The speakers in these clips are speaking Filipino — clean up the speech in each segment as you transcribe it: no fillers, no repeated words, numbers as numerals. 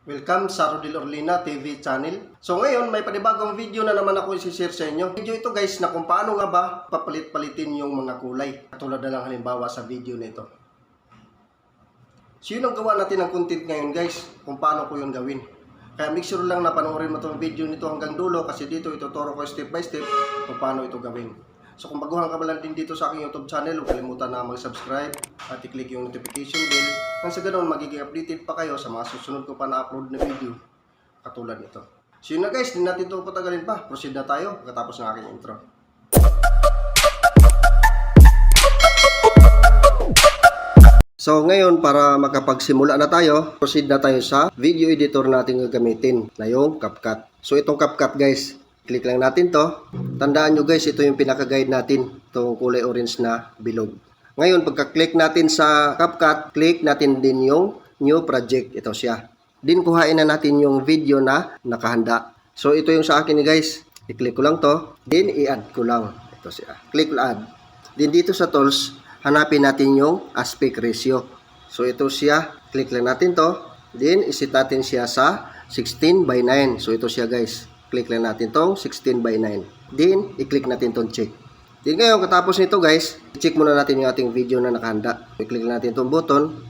Welcome sa Rodel Orlina TV channel. So ngayon may panibagong video na naman ako i-share sa inyo. Video ito guys na kung paano nga ba papalit-palitin yung mga kulay. Katulad na lang halimbawa sa video nito. So yun ang gawa natin ng content ngayon guys. Kung paano ko yun gawin. Kaya make sure lang na panoorin mo itong video nito hanggang dulo. Kasi dito ituturo ko step by step kung paano ito gawin. So kung baguhan ka ba lang din dito sa aking YouTube channel, huwag kalimutan na mag-subscribe at i-click yung notification bell. Nang sa ganoon magiging updated pa kayo sa mga susunod ko pa na-upload na video katulad nito. So yun na guys, hindi natin ito patagalin pa. Proceed na tayo pagkatapos ng aking intro. So ngayon para makapagsimula na tayo, proceed na tayo sa video editor natin gagamitin na yung CapCut. So itong CapCut guys, click lang natin to. Tandaan nyo guys, ito yung pinaka-guide natin. Itong kulay orange na bilog. Ngayon, pagka-click natin sa CapCut, click natin din yung new project. Ito siya. Din kuhain na natin yung video na nakahanda. So, ito yung sa akin guys. I-click ko lang to. Din i-add ko lang. Ito siya. Click add. Din dito sa tools, hanapin natin yung aspect ratio. So, ito siya. Click lang natin to. Din iset natin siya sa 16:9. So, ito siya guys. Click lang natin tong 16:9. Then, i-click natin tong check. Then ngayon, katapos nito guys, i-check muna natin yung ating video na nakahanda. I-click natin tong button.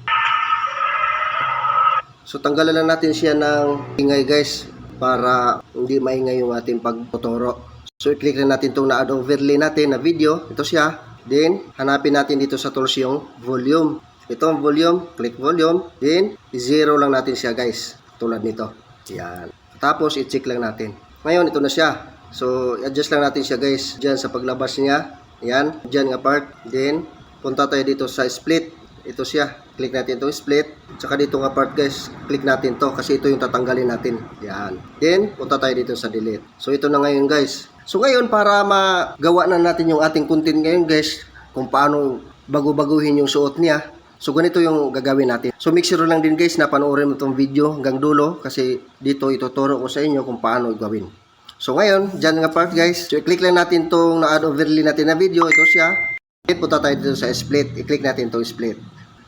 So, tanggalan lang natin siya ng ingay guys para hindi maingay yung ating pagtuturo. So, i-click lang natin tong na-add overlay natin na video. Ito siya. Then, hanapin natin dito sa tools yung volume. Ito ang volume. Click volume. Then, i-zero lang natin siya guys. Tulad nito. Yan. Tapos, i-check lang natin. Ngayon, ito na siya. So, adjust lang natin siya guys. Diyan sa paglabas niya. Yan. Diyan nga part. Then, punta tayo dito sa split. Ito siya. Click natin itong split. Tsaka dito nga part guys. Click natin to kasi ito yung tatanggalin natin. Yan. Then, punta tayo dito sa delete. So, ito na ngayon guys. So, ngayon para magawa na natin yung ating content ngayon guys. Kung paano bago-baguhin yung suot niya. So, ganito yung gagawin natin. So, make sure lang din guys na panoorin mo itong video hanggang dulo kasi dito ituturo ko sa inyo kung paano gawin. So, ngayon, dyan nga part guys. So, i-click lang natin itong na-add overlay natin na video. Ito siya. Punta tayo dito sa split. I-click natin itong split.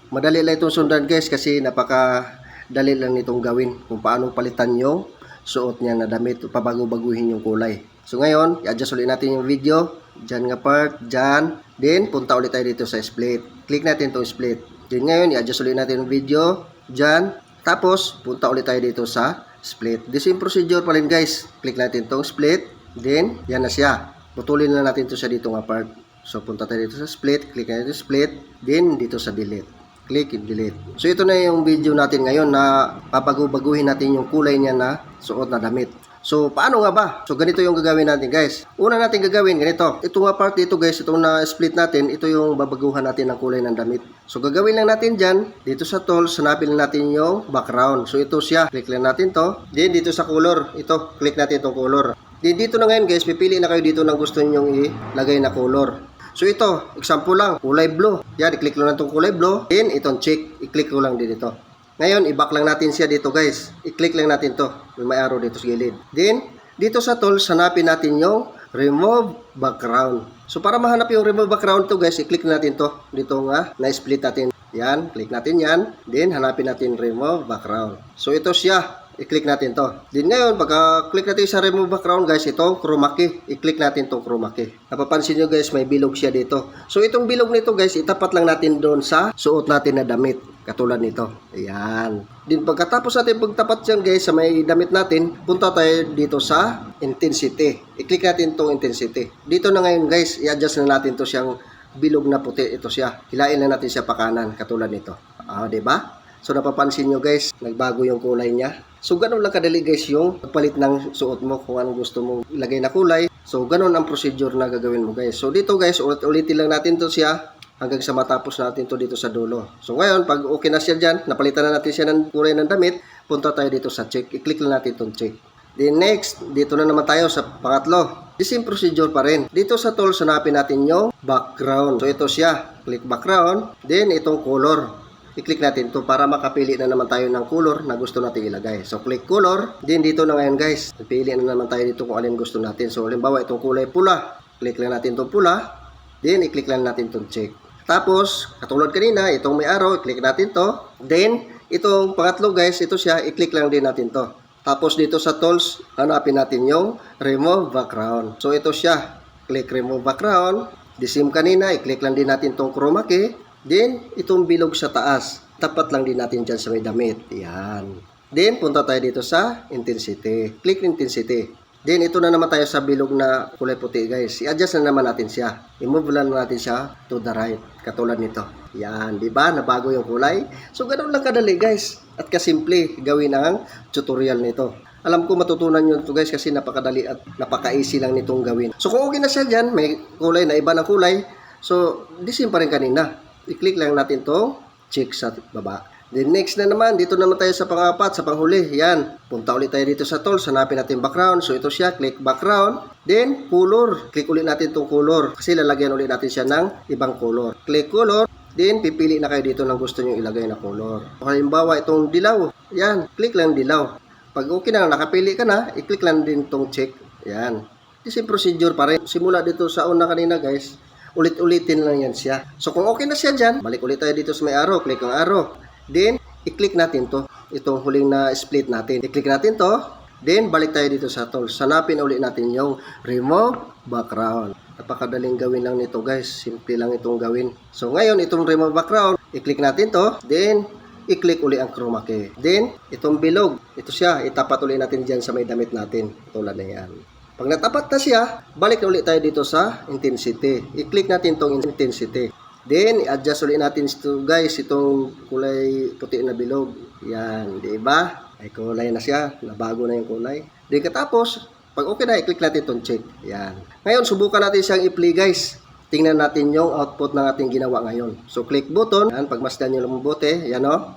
Madali lang itong sundan guys kasi napakadali lang itong gawin kung paano palitan yung suot niya na damit. Pabago-baguhin yung kulay. So, ngayon, i-adjust ulit natin yung video. Dyan nga part. Dyan. Then, punta ulit tayo dito sa split. Click natin itong split. Then ngayon, i-adjust ulit natin yung video. Dyan. Tapos, punta ulit tayo dito sa split. The same procedure pa rin guys. Click natin itong split. Then, yan na siya. Putulin na natin ito sa dito nga part. So, punta tayo dito sa split. Click natin yung split. Then, dito sa delete. Click and delete. So, ito na yung video natin ngayon na papagubaguhin natin yung kulay niya na suot na damit. So, paano nga ba? So, ganito yung gagawin natin guys. Una natin gagawin, ganito. Ito nga part dito guys, itong na-split natin, ito yung babaguhan natin ng kulay ng damit. So, gagawin lang natin dyan, dito sa tools, hanapin lang natin yung background. So, ito siya. Click lang natin to. Then, dito sa color, ito, click natin itong color. Then, dito na ngayon guys, pipili na kayo dito ng gusto nyong ilagay na color. So, ito, example lang, kulay blue. Yan, i-click lang natin itong kulay blue. Then, itong check, i-click ko lang din ito. Ngayon, i-back lang natin siya dito guys. I-click lang natin to. May arrow dito sa gilid. Then, dito sa tools, hanapin natin yung remove background. So, para mahanap yung remove background to guys, i-click natin to. Dito nga, na-split natin. Yan, click natin yan. Then, hanapin natin remove background. So, ito siya. I-click natin to. Then ngayon, pagka-click natin sa remove background guys, itong chroma key. I-click natin itong chroma key. Napapansin nyo guys, may bilog siya dito. So, itong bilog nito guys, itapat lang natin doon sa suot natin na damit. Katulad nito. Ayan. Then pagkatapos natin pagtapat dyan guys sa may damit natin, punta tayo dito sa intensity. I-click natin itong intensity. Dito na ngayon guys, i-adjust na natin to siyang bilog na puti. Ito siya. Hilain na natin siya pa kanan. Katulad nito. Diba? So napapansin nyo guys, nagbago yung kulay niya. So ganun lang kadali guys yung pagpalit ng suot mo kung anong gusto mong ilagay na kulay. So ganun ang procedure na gagawin mo guys. So dito guys, ulit-ulitin lang natin to siya hanggang sa matapos natin to dito sa dulo. So ngayon, pag okay na siya dyan, napalitan na natin siya ng kulay ng damit, punta tayo dito sa check. I-click lang natin itong check. Then next, dito na naman tayo sa pangatlo. The same procedure pa rin. Dito sa tools, hanapin natin yung background. So ito siya. Click background. Then itong color. I-click natin to para makapili na naman tayo ng color na gusto natin ilagay. So, click color. Then, dito na ngayon guys. Pili na naman tayo dito kung alin gusto natin. So, halimbawa, itong kulay pula. Click lang natin itong pula. Then, i-click lang natin itong check. Tapos, katulad kanina, itong may arrow, i-click natin to. Then, Itong pangatlo guys, ito siya, i-click lang din natin to. Tapos dito sa tools, hanapin natin yung remove background. So ito siya, click remove background. The same kanina, i-click lang din natin tong chroma key. Then, itong bilog sa taas. Tapat lang din natin dyan sa may damit. Yan. Then, punta tayo dito sa intensity. Click intensity. Then, ito na naman tayo sa bilog na kulay puti guys. I-adjust na naman natin siya. I-move lang natin siya to the right. Katulad nito. Yan. Diba? Nabago yung kulay. So, ganun lang kadali guys. At kasimple gawin ang tutorial nito. Alam ko matutunan nyo ito guys kasi napakadali at napaka-easy lang nitong gawin. So, kung okay na siya dyan, may kulay na iba ng kulay. So, the same pa rin kanina. I-click lang natin to check sa baba. Then next na naman, dito naman tayo sa pang-apat, sa panghuli. Yan. Punta ulit tayo dito sa tools. Hanapin natin background. So ito siya, click background. Then color. Click ulit natin itong color. Kasi lalagyan ulit natin siya ng ibang color. Click color. Then pipili na kayo dito ng gusto nyo ilagay na color. Halimbawa itong dilaw. Yan. Click lang dilaw. Pag okay na, nakapili ka na, i-click lang din itong check. Yan. Kasi procedure pa rin. Simula dito sa una kanina guys. Ulit-ulitin lang yan siya. So kung okay na siya dyan, balik ulit tayo dito sa may arrow. Click ang arrow. Then, i-click natin to. Itong huling na split natin. I-click natin to. Then, balik tayo dito sa tools. Hanapin ulit natin yung remove background. Napakadaling gawin lang nito guys. Simple lang itong gawin. So, ngayon, itong remove background, i-click natin to. Then, i-click ulit ang chroma key. Then, itong bilog. Ito siya. Itapat ulit natin dyan sa may damit natin. Tulad na yan. Pag natapat na siya, balik na ulit tayo dito sa intensity. I-click natin tong intensity. Then, i-adjust ulit natin ito guys, itong kulay puti na bilog. Yan, di ba? Ay kulay na siya, nabago na yung kulay. Then katapos, pag okay na, i-click natin itong check. Yan. Ngayon, subukan natin siyang i-play guys. Tingnan natin yung output ng ating ginawa ngayon. So, click button. Yan, pagmasdan nyo lang mabuti. Yan o.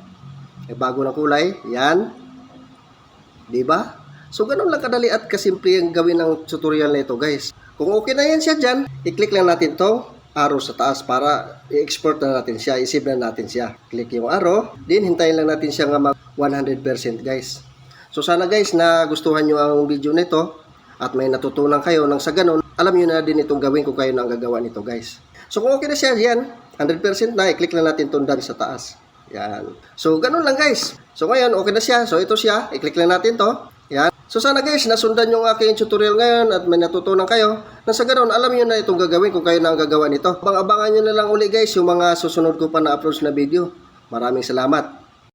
May bago na kulay. Yan. Di ba? So, ganun lang kadali at kasimple ang gawin ng tutorial na ito guys. Kung okay na yan siya dyan, i-click lang natin to arrow sa taas para i-export na natin siya, i-save na natin siya. Click yung arrow, then hintayin lang natin siya nga mag 100% guys. So sana guys na gustuhan nyo ang video nito at may natutunan kayo nang sa ganun, alam nyo na din itong gawin kung kayo na ang gagawa nito guys. So kung okay na siya yan, 100% na, i-click lang natin itong done sa taas. Yan. So ganun lang guys. So ngayon okay na siya, so ito siya, i-click lang natin to. Yan. So sana guys, nasundan yung aking tutorial ngayon at may natutunan kayo. Na sa ganoon, alam niyo na itong gagawin kung kayo na ang gagawa nito. Abangan nyo na lang uli guys yung mga susunod ko pa na uploads na video. Maraming salamat.